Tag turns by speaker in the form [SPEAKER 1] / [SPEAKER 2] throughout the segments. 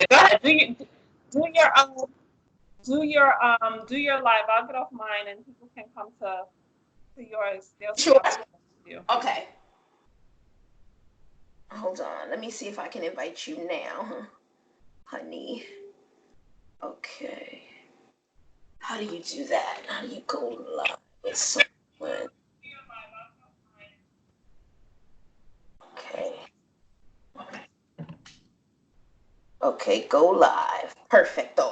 [SPEAKER 1] Go ahead. Do your do your live. I'll get off mine and people can come to yours. They'll see
[SPEAKER 2] Sure.
[SPEAKER 1] how to with you.
[SPEAKER 2] Okay. Hold on. Let me see if I can invite you now, honey. Okay. How do you do that? How do you go live with someone? Okay. Okay, go live. Perfecto.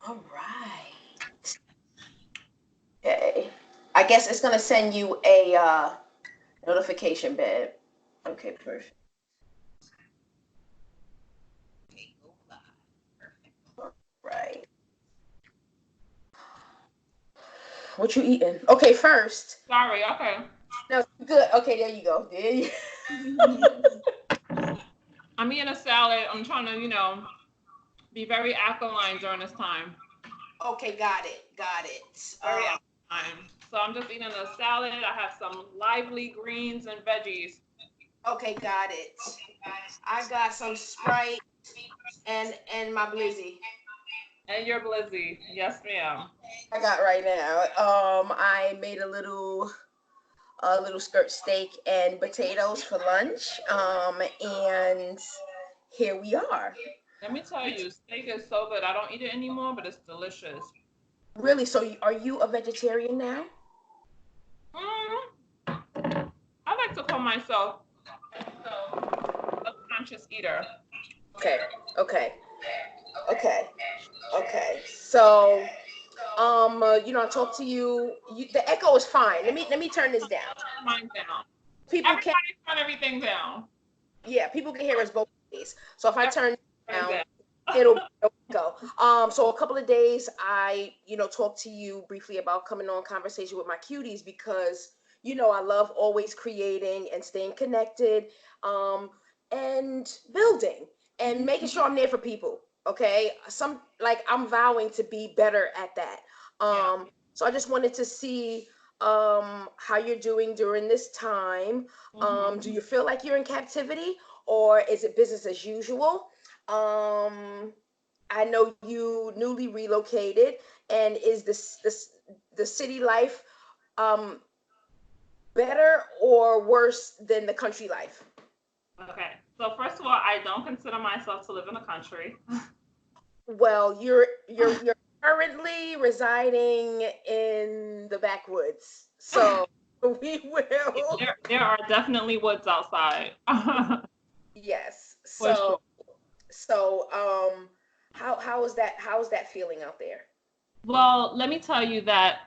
[SPEAKER 2] All right. Okay. I guess it's gonna send you a notification, babe. Okay, perfect. Okay, go live. Perfect. Right. What you eating? Okay, first.
[SPEAKER 1] Sorry. Okay.
[SPEAKER 2] No, good. Okay, there you go. There you.
[SPEAKER 1] I'm eating a salad. I'm trying to, be very alkaline during this time.
[SPEAKER 2] Okay, got it. Got it.
[SPEAKER 1] Very alkaline. So I'm just eating a salad. I have some lively greens and veggies.
[SPEAKER 2] Okay, got it. I got some Sprite and my Blizzy.
[SPEAKER 1] And your blizzy. Yes, ma'am.
[SPEAKER 2] I got right now. I made a little skirt steak and potatoes for lunch. And here we are.
[SPEAKER 1] Let me tell you, steak is so good. I don't eat it anymore, but it's delicious.
[SPEAKER 2] Really? So, are you a vegetarian now?
[SPEAKER 1] Mm, I like to call myself a conscious eater.
[SPEAKER 2] Okay. Okay. Okay. Okay. So, I talk to you. The echo is fine. Let me turn this down.
[SPEAKER 1] Mine down.
[SPEAKER 2] People can
[SPEAKER 1] Everybody turn everything down.
[SPEAKER 2] Yeah, people can hear us both ways. So if I turn it
[SPEAKER 1] Everybody
[SPEAKER 2] down,
[SPEAKER 1] turn it
[SPEAKER 2] it'll
[SPEAKER 1] down.
[SPEAKER 2] go. So a couple of days, I talked to you briefly about coming on conversation with my cuties because I love always creating and staying connected, um, and building and making sure I'm there for people. Okay, I'm vowing to be better at that.
[SPEAKER 1] Yeah.
[SPEAKER 2] So I just wanted to see how you're doing during this time.
[SPEAKER 1] Hmm.
[SPEAKER 2] Do you feel like you're in captivity, or is it business as usual? Um, I know you newly relocated, and is the city life um, better or worse than the country life?
[SPEAKER 1] Okay. So first of all, I don't consider myself to live in the country.
[SPEAKER 2] Well, you're currently residing in the backwoods, so we will.
[SPEAKER 1] There are definitely woods outside.
[SPEAKER 2] Yes.
[SPEAKER 1] For
[SPEAKER 2] So
[SPEAKER 1] sure.
[SPEAKER 2] so how is that feeling out there?
[SPEAKER 1] Well, let me tell you that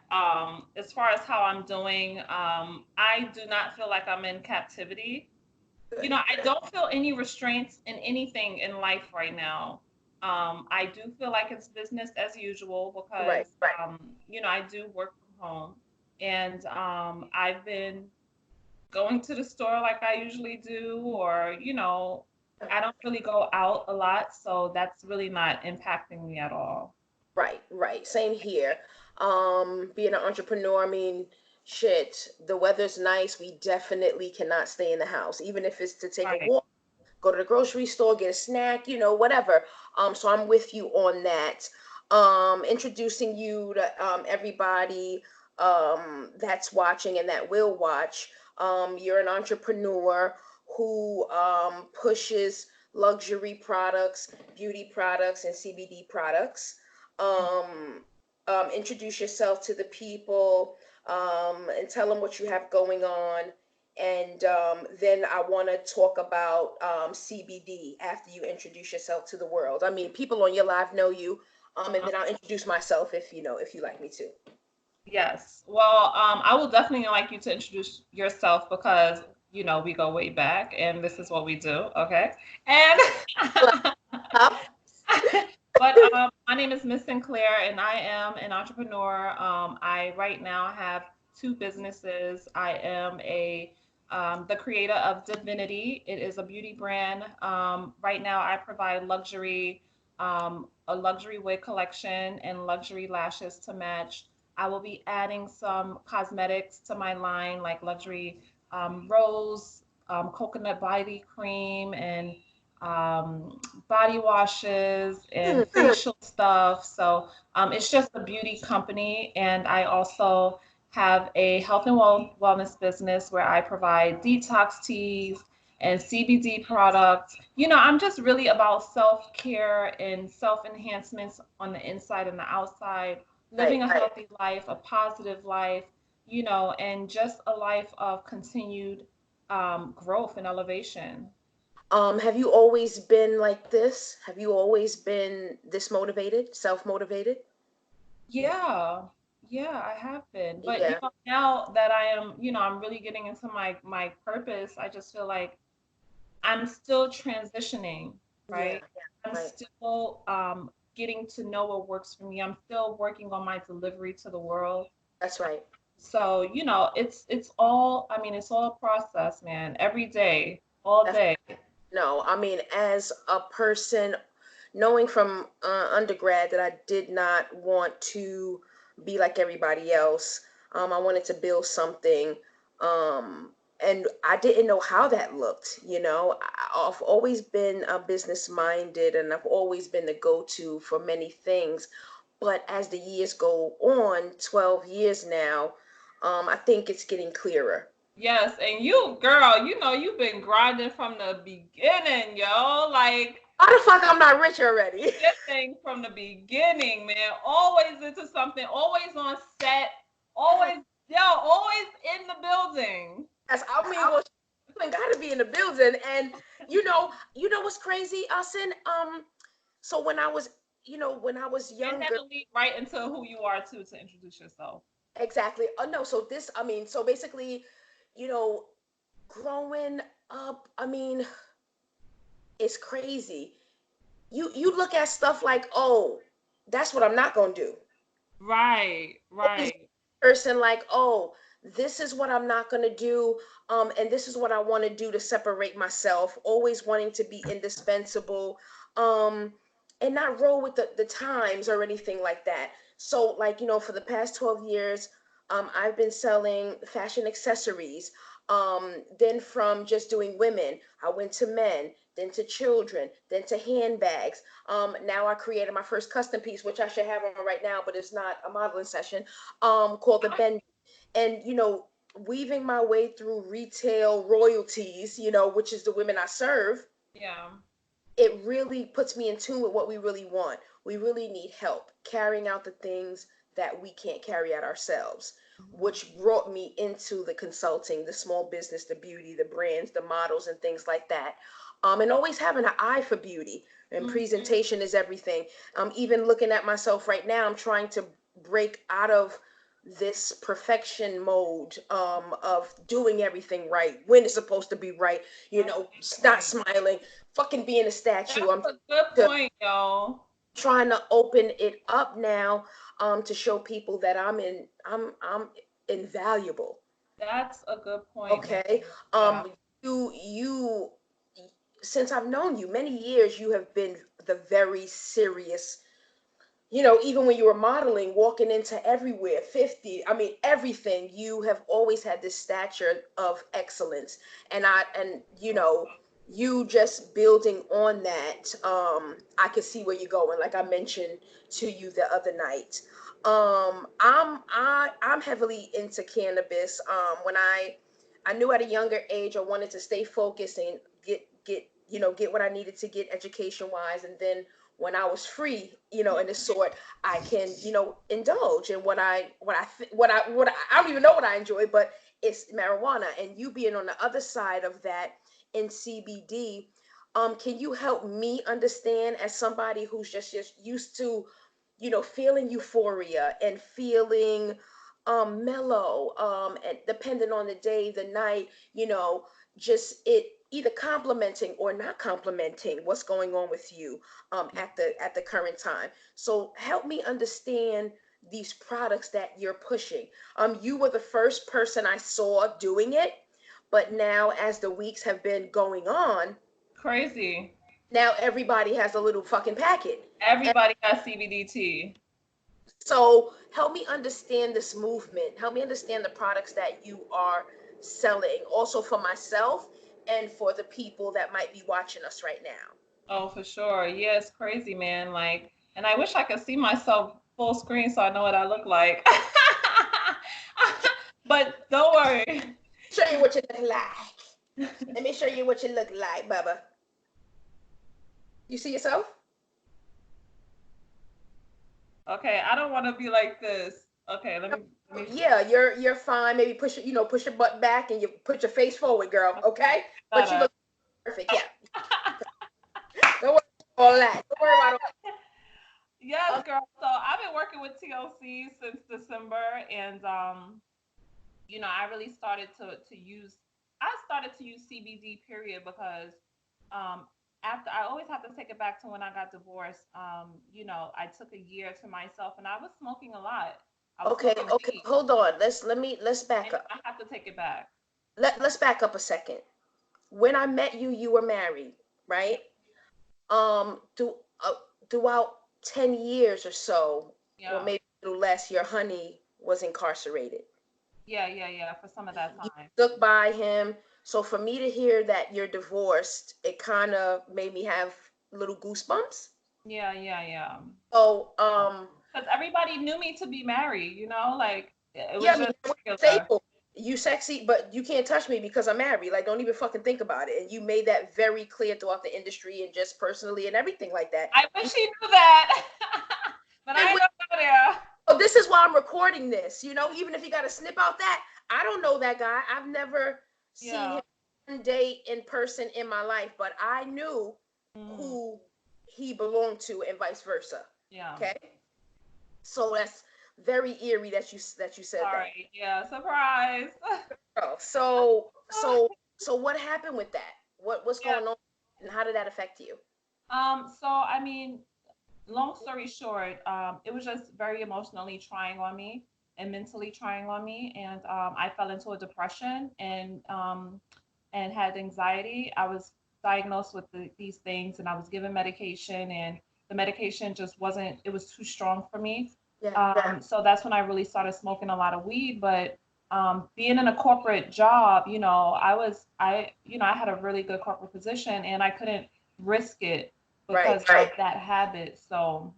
[SPEAKER 1] as far as how I'm doing, I do not feel like I'm in captivity.
[SPEAKER 2] Good.
[SPEAKER 1] I don't feel any restraints in anything in life right now. I do feel like it's business as usual
[SPEAKER 2] Right.
[SPEAKER 1] because, I do work from home and I've been going to the store like I usually do, or, I don't really go out a lot. So that's really not impacting me at all.
[SPEAKER 2] Right, right. Same here. Being an entrepreneur, I mean, shit, the weather's nice. We definitely cannot stay in the house, even if it's to take a
[SPEAKER 1] Right.
[SPEAKER 2] walk, go to the grocery store, get a snack, whatever. So I'm with you on that. Introducing you to everybody that's watching and that will watch. You're an entrepreneur who pushes luxury products, beauty products, and CBD products. Um, introduce yourself to the people, and tell them what you have going on. And then I want to talk about CBD after you introduce yourself to the world. I mean, people on your live know you, and then I'll introduce myself if you like me to.
[SPEAKER 1] Yes. Well, I will definitely like you to introduce yourself because, we go way back and this is what we do. Okay. And, but my name is Miss Sinclair and I am an entrepreneur. I right now have two businesses. I am the creator of Divinity. It is a beauty brand. Right now, I provide a luxury wig collection and luxury lashes to match. I will be adding some cosmetics to my line, like luxury rose coconut body cream and body washes
[SPEAKER 2] Hmm.
[SPEAKER 1] and facial stuff. So it's just a beauty company. And I also have a health and wellness business where I provide detox teas and CBD products. You know, I'm just really about self care and self enhancements on the inside and the outside, living
[SPEAKER 2] Right.
[SPEAKER 1] a healthy life, a positive life, you know, and just a life of continued growth and elevation.
[SPEAKER 2] Have you always been like this? Have you always been this motivated, self-motivated?
[SPEAKER 1] Yeah, yeah, I have been. But you
[SPEAKER 2] Yeah.
[SPEAKER 1] know, now that I am, you know, I'm really getting into my purpose, I just feel like I'm still transitioning,
[SPEAKER 2] Yeah.
[SPEAKER 1] right? I'm
[SPEAKER 2] Right.
[SPEAKER 1] still getting to know what works for me. I'm still working on my delivery to the world.
[SPEAKER 2] That's right.
[SPEAKER 1] So, you know, it's all, I mean, it's all a process, man. Every day, all day.
[SPEAKER 2] No, I mean, as a person, knowing from undergrad that I did not want to be like everybody else, I wanted to build something, and I didn't know how that looked. I've always been business minded, and I've always been the go to for many things. But as the years go on, 12 years now, I think it's getting clearer.
[SPEAKER 1] Yes, and you, girl, you know, you've been grinding from the beginning, yo. Like
[SPEAKER 2] How the fuck I'm not rich already?
[SPEAKER 1] this thing from the beginning, man. Always into something, always on set, always, yo, always in the building.
[SPEAKER 2] Yes, I mean, well, you ain't got to be in the building, and you know what's crazy, Asin? So when I was
[SPEAKER 1] And had
[SPEAKER 2] younger,
[SPEAKER 1] to lead right into who you are too to introduce yourself.
[SPEAKER 2] exactly. Oh no, so this, I mean, so basically, you know, growing up, I mean, it's crazy. You look at stuff like, oh, that's what I'm not gonna do.
[SPEAKER 1] Right,
[SPEAKER 2] Always
[SPEAKER 1] right.
[SPEAKER 2] person like, oh, this is what I'm not going to do, and this is what I want to do to separate myself, always wanting to be indispensable, um and not roll with the times or anything like that. So, like, for the past 12 years, I've been selling fashion accessories. Then from just doing women, I went to men, then to children, then to handbags. Now I created my first custom piece, which I should have on right now, but it's not a modeling session, called the Bend. And, weaving my way through retail royalties, which is the women I serve,
[SPEAKER 1] Yeah.
[SPEAKER 2] it really puts me in tune with what we really want. We really need help carrying out the things that we can't carry out ourselves,
[SPEAKER 1] Mhm.
[SPEAKER 2] which brought me into the consulting, the small business, the beauty, the brands, the models, and things like that. And always having an eye for beauty and
[SPEAKER 1] Mhm.
[SPEAKER 2] presentation is everything. Even looking at myself right now, I'm trying to break out of this perfection mode, of doing everything right when it's supposed to be right,
[SPEAKER 1] That's a good
[SPEAKER 2] not
[SPEAKER 1] point.
[SPEAKER 2] smiling, fucking being a statue.
[SPEAKER 1] That's
[SPEAKER 2] I'm
[SPEAKER 1] a good
[SPEAKER 2] to,
[SPEAKER 1] point, yo.
[SPEAKER 2] trying to open it up now, to show people that I'm invaluable.
[SPEAKER 1] That's a good point, man.
[SPEAKER 2] Okay.
[SPEAKER 1] Yeah.
[SPEAKER 2] You since I've known you many years, you have been the very serious, even when you were modeling, walking into everywhere, 50, I mean, everything, you have always had this stature of excellence. You just building on that, I could see where you're going, like I mentioned to you the other night. I'm heavily into cannabis. When I knew at a younger age I wanted to stay focused and get what I needed to get education wise, and then when I was free, in the sort, I can, indulge in I don't even know what I enjoy, but it's marijuana. And you being on the other side of that in CBD, can you help me understand, as somebody who's just used to, feeling euphoria and feeling mellow, and depending on the day, the night, just it either complimenting or not complimenting what's going on with you, at the current time. So help me understand these products that you're pushing. You were the first person I saw doing it, but now as the weeks have been going on,
[SPEAKER 1] Crazy.
[SPEAKER 2] now everybody has a little fucking packet. And
[SPEAKER 1] Everybody has CBDT.
[SPEAKER 2] so help me understand this movement. Help me understand the products that you are selling, also for myself, and for the people that might be watching us right now.
[SPEAKER 1] Oh, for sure. Yeah, it's crazy, man. Like, and I wish I could see myself full screen so I know what I look like. But don't worry.
[SPEAKER 2] Show you what you look like. Let me show you what you look like, Bubba. You see yourself?
[SPEAKER 1] Okay, I don't want to be like this. Okay, let me
[SPEAKER 2] Yeah, you're fine. Maybe push your butt back and you put your face forward, girl. Okay, but you
[SPEAKER 1] better.
[SPEAKER 2] look perfect. Yeah, don't worry about all that. Don't worry about
[SPEAKER 1] Yes,
[SPEAKER 2] all.
[SPEAKER 1] girl. So I've been working with TLC since December, and I really started to use. I started to use CBD period because um, after I always have to take it back to when I got divorced. I took a year to myself, and I was smoking a lot. I was
[SPEAKER 2] Okay,
[SPEAKER 1] smoking
[SPEAKER 2] okay.
[SPEAKER 1] weed,
[SPEAKER 2] Hold on. Let's back
[SPEAKER 1] and
[SPEAKER 2] up.
[SPEAKER 1] I have to take it back.
[SPEAKER 2] Let's back up a second. When I met you, you were married,
[SPEAKER 1] Yeah,
[SPEAKER 2] right? Um, through, uh, Throughout 10 years or so, or
[SPEAKER 1] yeah,
[SPEAKER 2] maybe a little less, your honey was incarcerated.
[SPEAKER 1] yeah. For some of that
[SPEAKER 2] You
[SPEAKER 1] time.
[SPEAKER 2] stuck by him. So for me to hear that you're divorced, it kind of made me have little goosebumps.
[SPEAKER 1] Yeah.
[SPEAKER 2] So
[SPEAKER 1] Because everybody knew me to be married. Like it
[SPEAKER 2] yeah, I
[SPEAKER 1] was
[SPEAKER 2] mean,
[SPEAKER 1] just
[SPEAKER 2] that was a
[SPEAKER 1] regular.
[SPEAKER 2] staple. You sexy, but you can't touch me because I'm married. Like, don't even fucking think about it. And you made that very clear throughout the industry and just personally and everything like that.
[SPEAKER 1] I wish he knew that, but I ain't gonna go there.
[SPEAKER 2] Oh, this is why I'm recording this. Even if you got to snip out that, I don't know that guy. I've never seen
[SPEAKER 1] Yeah.
[SPEAKER 2] him one day in person in my life, but I knew
[SPEAKER 1] Mm,
[SPEAKER 2] who he belonged to and vice versa.
[SPEAKER 1] yeah.
[SPEAKER 2] Okay, so that's very eerie that you said that.
[SPEAKER 1] Sorry. Yeah. Surprise.
[SPEAKER 2] Oh, so what happened with that? What's
[SPEAKER 1] Yeah.
[SPEAKER 2] going on, and how did that affect you?
[SPEAKER 1] So I mean, long story short, it was just very emotionally trying on me and mentally trying on me, and I fell into a depression and had anxiety. I was diagnosed with these things, and I was given medication, and the medication just wasn't. It was too strong for me.
[SPEAKER 2] Yeah.
[SPEAKER 1] So that's when I really started smoking a lot of weed. But being in a corporate job, I had a really good corporate position, and I couldn't risk it
[SPEAKER 2] Right.
[SPEAKER 1] because of that habit. So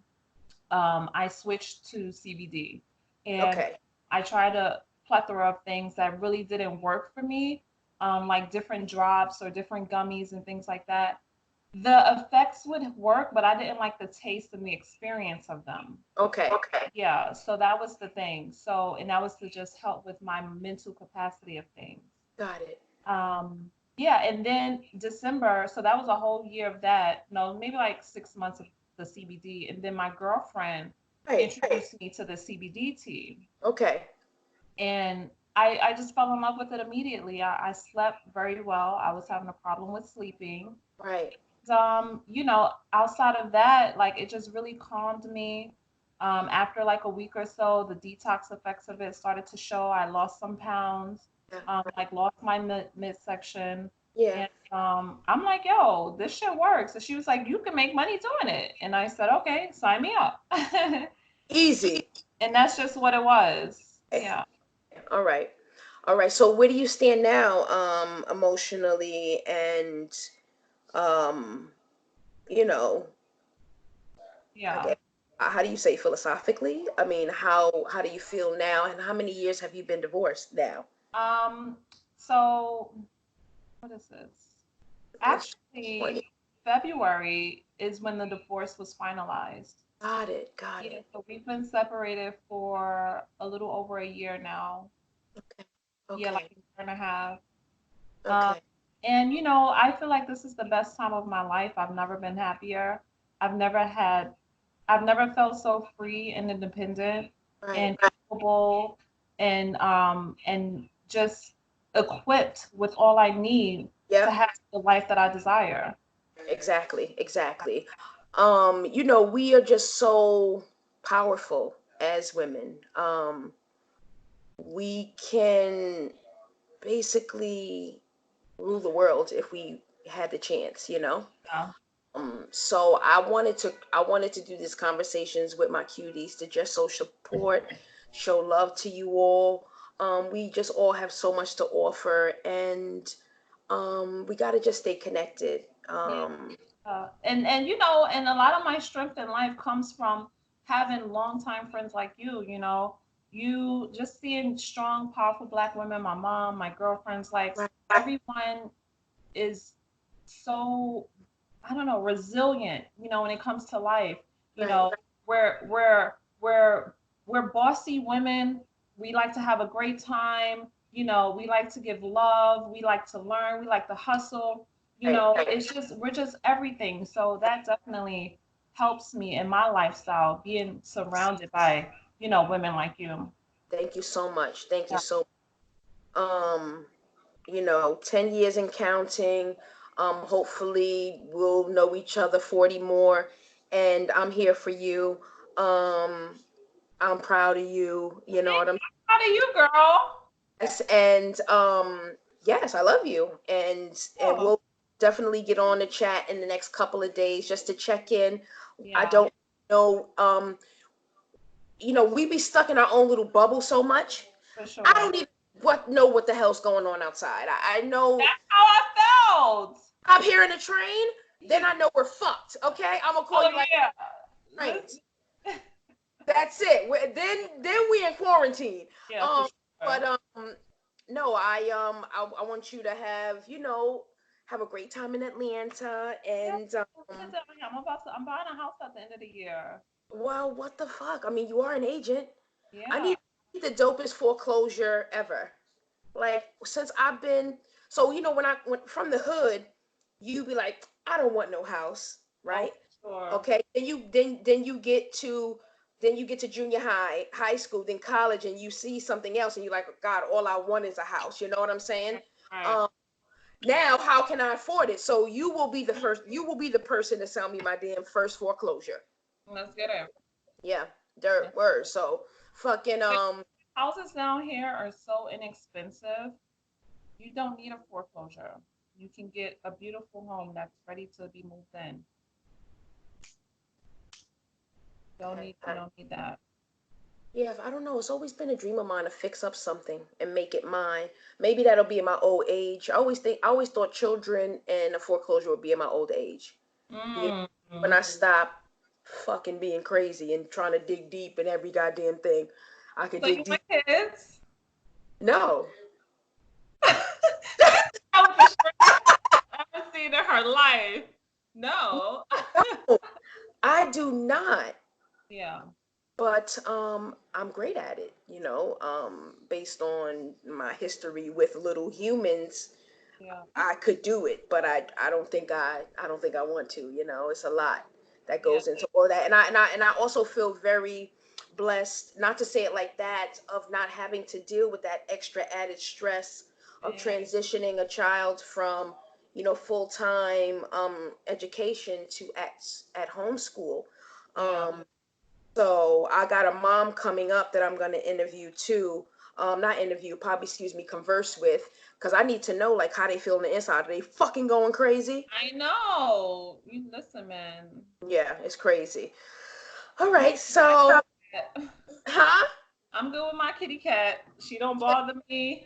[SPEAKER 1] I switched to CBD, and
[SPEAKER 2] Okay.
[SPEAKER 1] I tried a plethora of things that really didn't work for me, like different drops or different gummies and things like that. The effects would work, but I didn't like the taste and the experience of them.
[SPEAKER 2] Okay.
[SPEAKER 1] Yeah, so that was the thing. So, and that was to just help with my mental capacity of things.
[SPEAKER 2] Got it.
[SPEAKER 1] Yeah, and then December, so that was a whole year of that. No, maybe like 6 months of the CBD. And then my girlfriend
[SPEAKER 2] Right.
[SPEAKER 1] introduced me to the CBD tea.
[SPEAKER 2] Okay.
[SPEAKER 1] And I just fell in love with it immediately. I slept very well. I was having a problem with sleeping.
[SPEAKER 2] Right.
[SPEAKER 1] Outside of that, like it just really calmed me. After like a week or so, the detox effects of it started to show. I lost some pounds,
[SPEAKER 2] Yeah.
[SPEAKER 1] like lost my midsection.
[SPEAKER 2] Yeah.
[SPEAKER 1] And I'm like, yo, this shit works. And she was like, you can make money doing it. And I said, okay, sign me up.
[SPEAKER 2] Easy.
[SPEAKER 1] And that's just what it was.
[SPEAKER 2] Okay.
[SPEAKER 1] Yeah.
[SPEAKER 2] All right. All right. So where do you stand now, emotionally and um, you know, I
[SPEAKER 1] Yeah.
[SPEAKER 2] guess how do you say philosophically? I mean, how do you feel now, and how many years have you been divorced now?
[SPEAKER 1] Um, so what is this?
[SPEAKER 2] That's
[SPEAKER 1] Actually,
[SPEAKER 2] 20.
[SPEAKER 1] February is when the divorce was finalized.
[SPEAKER 2] Got it. Got
[SPEAKER 1] Yeah,
[SPEAKER 2] it.
[SPEAKER 1] so we've been separated for a little over a year now.
[SPEAKER 2] Okay.
[SPEAKER 1] Yeah, like
[SPEAKER 2] Okay.
[SPEAKER 1] a year and a half. Um,
[SPEAKER 2] Okay.
[SPEAKER 1] and I feel like this is the best time of my life. I've never been happier. I've never had, I've never felt so free and independent
[SPEAKER 2] Right.
[SPEAKER 1] and capable and just equipped with all I need to
[SPEAKER 2] Yep.
[SPEAKER 1] have the life that I desire.
[SPEAKER 2] Exactly. Exactly. We are just so powerful as women. We can basically rule the world if we had the chance.
[SPEAKER 1] Yeah.
[SPEAKER 2] So I wanted to do these conversations with my cuties to just support, show love to you all. We just all have so much to offer, and we got to just stay connected.
[SPEAKER 1] Yeah. And you know, and a lot of my strength in life comes from having longtime friends like you know, you just seeing strong, powerful black women, my mom, my girlfriends, like
[SPEAKER 2] Right.
[SPEAKER 1] everyone is so, I don't know, resilient, you know, when it comes to life. You
[SPEAKER 2] Right.
[SPEAKER 1] know, we're we're bossy women. We like to have a great time. You know, we like to give love. We like to learn. We like to hustle. You
[SPEAKER 2] Right.
[SPEAKER 1] know, it's just we're just everything. So that definitely helps me in my lifestyle, being surrounded by, you know, women like you.
[SPEAKER 2] Thank you so much. Thank you
[SPEAKER 1] Yeah.
[SPEAKER 2] so um 10 years and counting. Hopefully we'll know each other 40 more, and I'm here for you. Um, I'm proud of you. You know
[SPEAKER 1] Thank
[SPEAKER 2] what I'm
[SPEAKER 1] you. How do you, girl?
[SPEAKER 2] saying? And yes, I love you. And
[SPEAKER 1] Oh,
[SPEAKER 2] we'll definitely get on the chat in the next couple of days just to check in. I
[SPEAKER 1] yeah,
[SPEAKER 2] don't know. We be stuck in our own little bubble so much.
[SPEAKER 1] for
[SPEAKER 2] I
[SPEAKER 1] sure.
[SPEAKER 2] don't even know what the hell's going on outside. I know.
[SPEAKER 1] That's how I felt.
[SPEAKER 2] I'm hearing a train, then I know we're fucked. Okay, I'm gonna call
[SPEAKER 1] Oh
[SPEAKER 2] you like
[SPEAKER 1] yeah.
[SPEAKER 2] trains.
[SPEAKER 1] Listen.
[SPEAKER 2] That's it. Then we in quarantine.
[SPEAKER 1] Yeah, for
[SPEAKER 2] Um,
[SPEAKER 1] sure.
[SPEAKER 2] but no, I want you to have have a great time in Atlanta.
[SPEAKER 1] Yeah,
[SPEAKER 2] And
[SPEAKER 1] listen, I'm buying a house at the end of the year.
[SPEAKER 2] well, what the fuck? I mean, you are an agent. I
[SPEAKER 1] Yeah.
[SPEAKER 2] need the dopest foreclosure ever. Like since I've been so when I went from the hood, you be like, I don't want no house,
[SPEAKER 1] Oh,
[SPEAKER 2] right?
[SPEAKER 1] for sure.
[SPEAKER 2] Okay. Then you get to junior high, high school, then college, and you see something else, and you're like, God, all I want is a house. You know what I'm saying?
[SPEAKER 1] Right. Right.
[SPEAKER 2] Um, now how can I afford it? So you will be the first. You will be the person to sell me my damn first foreclosure.
[SPEAKER 1] Let's get it.
[SPEAKER 2] Yeah, dirt
[SPEAKER 1] Let's
[SPEAKER 2] word. So fucking
[SPEAKER 1] get it. Houses down here are so inexpensive. You don't need a foreclosure. You can get a beautiful home that's ready to be moved in. You don't need that.
[SPEAKER 2] Yeah, I don't know. It's always been a dream of mine to fix up something and make it mine. Maybe that'll be in my old age. I always thought children and a foreclosure would be in my old age. You know,
[SPEAKER 1] Mm.
[SPEAKER 2] when I stop fucking being crazy and trying to dig deep in every goddamn thing, I could
[SPEAKER 1] So you
[SPEAKER 2] dig deep.
[SPEAKER 1] want kids?
[SPEAKER 2] No,
[SPEAKER 1] This girl with the strength I've ever seen in her life. No.
[SPEAKER 2] no, I do not.
[SPEAKER 1] Yeah.
[SPEAKER 2] But I'm great at it. Based on my history with little humans.
[SPEAKER 1] Yeah.
[SPEAKER 2] I could do it, but I don't think I want to. It's a lot that
[SPEAKER 1] Yeah.
[SPEAKER 2] goes into all that, and I also feel very blessed, not to say it like that, of not having to deal with that extra added stress of
[SPEAKER 1] Yeah.
[SPEAKER 2] transitioning a child from full time education to at home school.
[SPEAKER 1] Yeah.
[SPEAKER 2] Um, so I got a mom coming up that I'm going to interview too. Not interview, probably, excuse me, converse with, because I need to know like how they feel on the inside. Are they fucking going crazy?
[SPEAKER 1] I know. You listen, man.
[SPEAKER 2] Yeah, it's crazy. All
[SPEAKER 1] I'm
[SPEAKER 2] right, so,
[SPEAKER 1] good.
[SPEAKER 2] huh?
[SPEAKER 1] I'm good with my kitty cat. She don't bother me.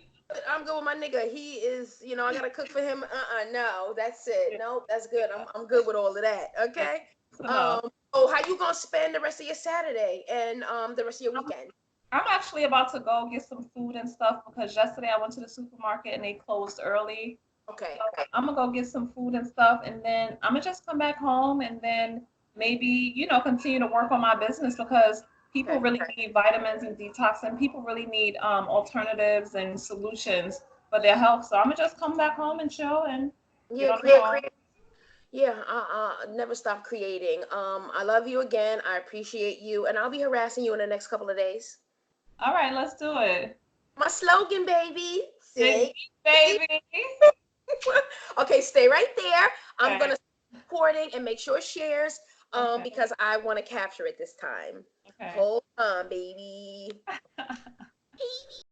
[SPEAKER 2] I'm good with my nigga. He is, I gotta cook for him. No, that's it.
[SPEAKER 1] Yeah.
[SPEAKER 2] No, that's good.
[SPEAKER 1] Yeah.
[SPEAKER 2] I'm good with all of that.
[SPEAKER 1] Yeah.
[SPEAKER 2] Okay.
[SPEAKER 1] So no.
[SPEAKER 2] Oh, how you gonna spend the rest of your Saturday and the rest of your
[SPEAKER 1] I'm
[SPEAKER 2] weekend?
[SPEAKER 1] I'm actually about to go get some food and stuff because yesterday I went to the supermarket and they closed early. So
[SPEAKER 2] Okay.
[SPEAKER 1] I'm gonna go get some food and stuff, and then I'm gonna just come back home and then maybe continue to work on my business because people
[SPEAKER 2] Okay.
[SPEAKER 1] really need vitamins and detox, and people really need alternatives and solutions for their health. So I'm gonna just come back home and chill and get
[SPEAKER 2] Yeah,
[SPEAKER 1] on the phone.
[SPEAKER 2] Yeah, never stop creating. I love you again. I appreciate you, and I'll be harassing you in the next couple of days.
[SPEAKER 1] All right, let's do it.
[SPEAKER 2] My slogan, baby.
[SPEAKER 1] Dig
[SPEAKER 2] Say,
[SPEAKER 1] deep, baby.
[SPEAKER 2] okay, stay right there. I'm
[SPEAKER 1] Okay.
[SPEAKER 2] gonna recording and make sure it shares.
[SPEAKER 1] Okay.
[SPEAKER 2] Because I want to capture it this time.
[SPEAKER 1] Okay.
[SPEAKER 2] Hold on, baby.